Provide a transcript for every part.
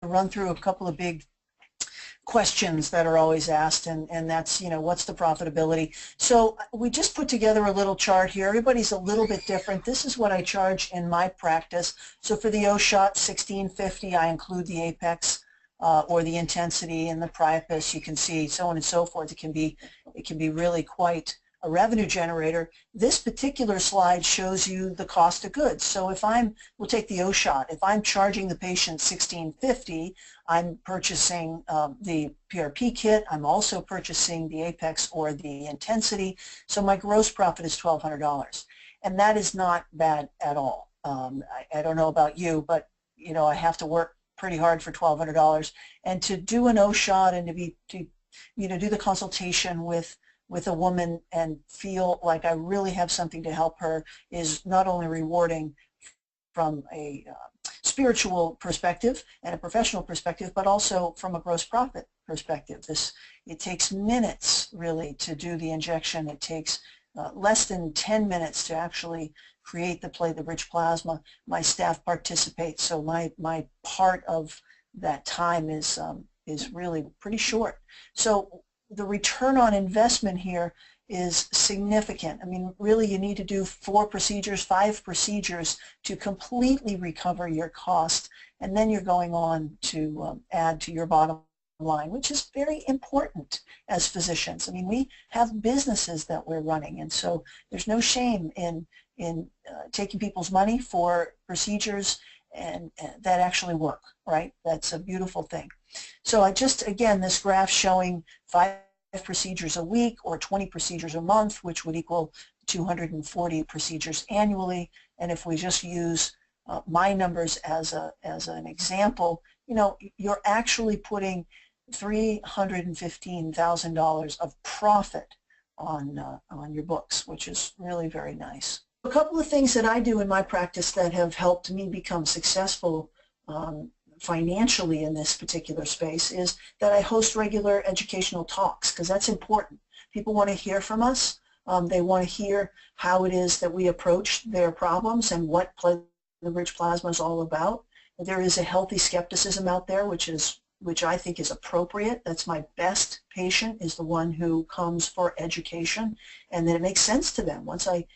run through a couple of big questions that are always asked, and that's, what's the profitability? So we just put together a little chart here. Everybody's a little bit different. This is what I charge in my practice. So for the O-shot, $16.50, I include the apex or the intensity and the priapus. You can see so on and so forth. It can be really quite a revenue generator. This particular slide shows you the cost of goods. So if we'll take the O-shot. If I'm charging the patient $16.50, I'm purchasing the PRP kit. I'm also purchasing the apex or the intensity. So my gross profit is $1,200, and that is not bad at all. I don't know about you, but I have to work pretty hard for $1,200, and to do an O-shot and to do the consultation with a woman and feel like I really have something to help her is not only rewarding from a spiritual perspective and a professional perspective, but also from a gross profit perspective. It takes minutes really to do the injection. It takes less than 10 minutes to actually create the platelet-rich plasma. My staff participates, so my part of that time is really pretty short. So the return on investment here is significant. I mean, really, you need to do 4 procedures, 5 procedures to completely recover your cost, and then you're going on to add to your bottom line, which is very important as physicians. I mean, we have businesses that we're running, and so there's no shame in taking people's money for procedures and that actually work, right? That's a beautiful thing. So again, this graph showing 5 procedures a week or 20 procedures a month, which would equal 240 procedures annually. And if we just use my numbers as an example, you're actually putting $315,000 of profit on your books, which is really very nice. A couple of things that I do in my practice that have helped me become successful financially in this particular space is that I host regular educational talks, because that's important. People want to hear from us. They want to hear how it is that we approach their problems and what platelet-rich plasma is all about. There is a healthy skepticism out there, which I think is appropriate. That's my best patient, is the one who comes for education, and then it makes sense to them. Once I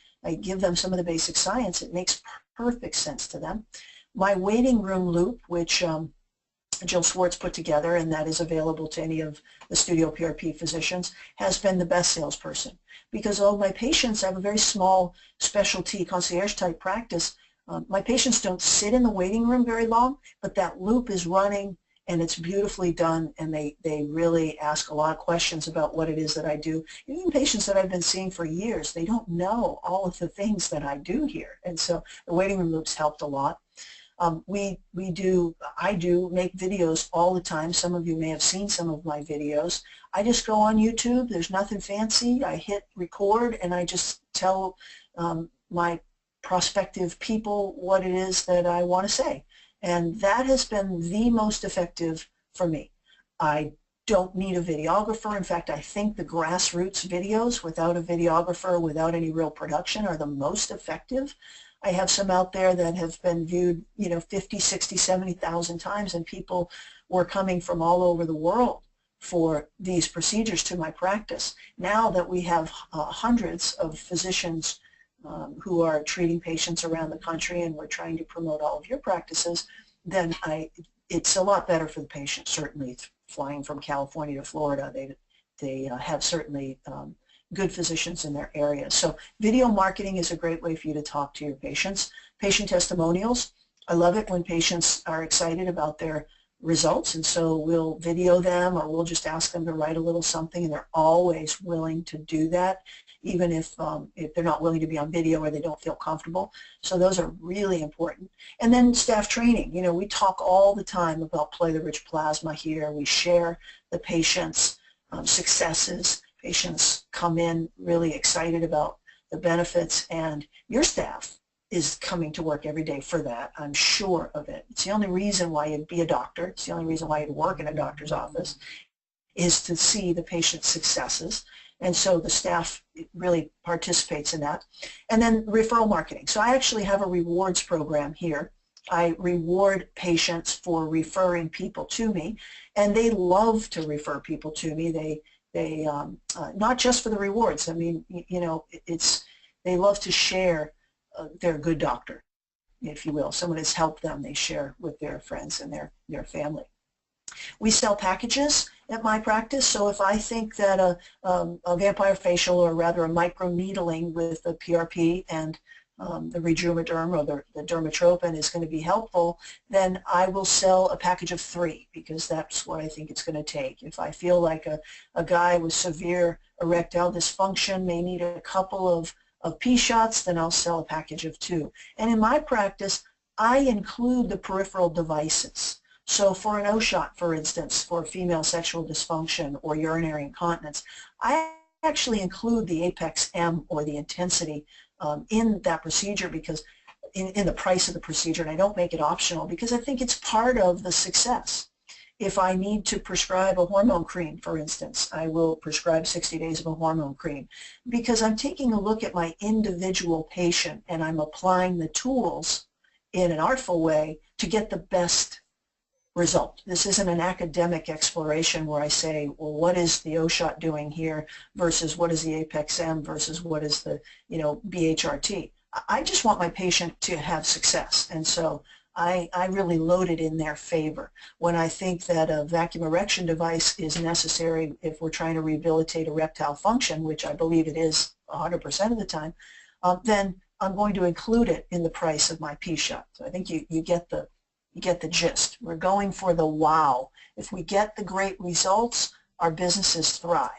give them some of the basic science, it makes perfect sense to them. My waiting room loop, which Jill Swartz put together, and that is available to any of the studio PRP physicians, has been the best salesperson. Because all my patients, I have a very small specialty concierge type practice. My patients don't sit in the waiting room very long, but that loop is running and it's beautifully done, and they really ask a lot of questions about what it is that I do. Even patients that I've been seeing for years, they don't know all of the things that I do here, and so the waiting room loops helped a lot. I do make videos all the time. Some of you may have seen some of my videos. I just go on YouTube. There's nothing fancy. I hit record and I just tell my prospective people what it is that I want to say. And that has been the most effective for me. I don't need a videographer. In fact, I think the grassroots videos without a videographer, without any real production, are the most effective. I have some out there that have been viewed, 50, 60, 70,000 times, and people were coming from all over the world for these procedures to my practice. Now that we have hundreds of physicians who are treating patients around the country, and we're trying to promote all of your practices, then it's a lot better for the patient. Certainly, flying from California to Florida, they have certainly good physicians in their area. So video marketing is a great way for you to talk to your patients. Patient testimonials. I love it when patients are excited about their results, and so we'll video them, or we'll just ask them to write a little something, and they're always willing to do that, even if they're not willing to be on video or they don't feel comfortable. So those are really important. And then staff training. We talk all the time about platelet-rich plasma here. We share the patient's successes. Patients come in really excited about the benefits, and your staff is coming to work every day for that. I'm sure of it. It's the only reason why you'd be a doctor. It's the only reason why you'd work in a doctor's office, is to see the patient's successes. And so the staff really participates in that. And then referral marketing. So I actually have a rewards program here I reward patients for referring people to me, and they love to refer people to me. They not just for the rewards. I mean, you know, they love to share their good doctor, if you will. Someone has helped them, they share with their friends and their family. We sell packages at my practice, so if I think that a vampire facial, or rather a microneedling with the PRP and the Rejuvaderm or the dermatropin is going to be helpful, then I will sell a package of 3, because that's what I think it's going to take. If I feel like a guy with severe erectile dysfunction may need a couple of P shots, then I'll sell a package of 2. And in my practice, I include the peripheral devices. So for an O shot, for instance, for female sexual dysfunction or urinary incontinence, I actually include the Apex M, or the intensity, in that procedure, because in the price of the procedure, and I don't make it optional because I think it's part of the success. If I need to prescribe a hormone cream, for instance, I will prescribe 60 days of a hormone cream, because I'm taking a look at my individual patient and I'm applying the tools in an artful way to get the best result. This isn't an academic exploration where I say, well, what is the O-shot doing here versus what is the Apex M versus what is the, you know, BHRT. I just want my patient to have success, and so I really load it in their favor. When I think that a vacuum erection device is necessary if we're trying to rehabilitate erectile function, which I believe it is 100% of the time, then I'm going to include it in the price of my P-shot. So I think you get the gist. We're going for the wow. If we get the great results, our businesses thrive.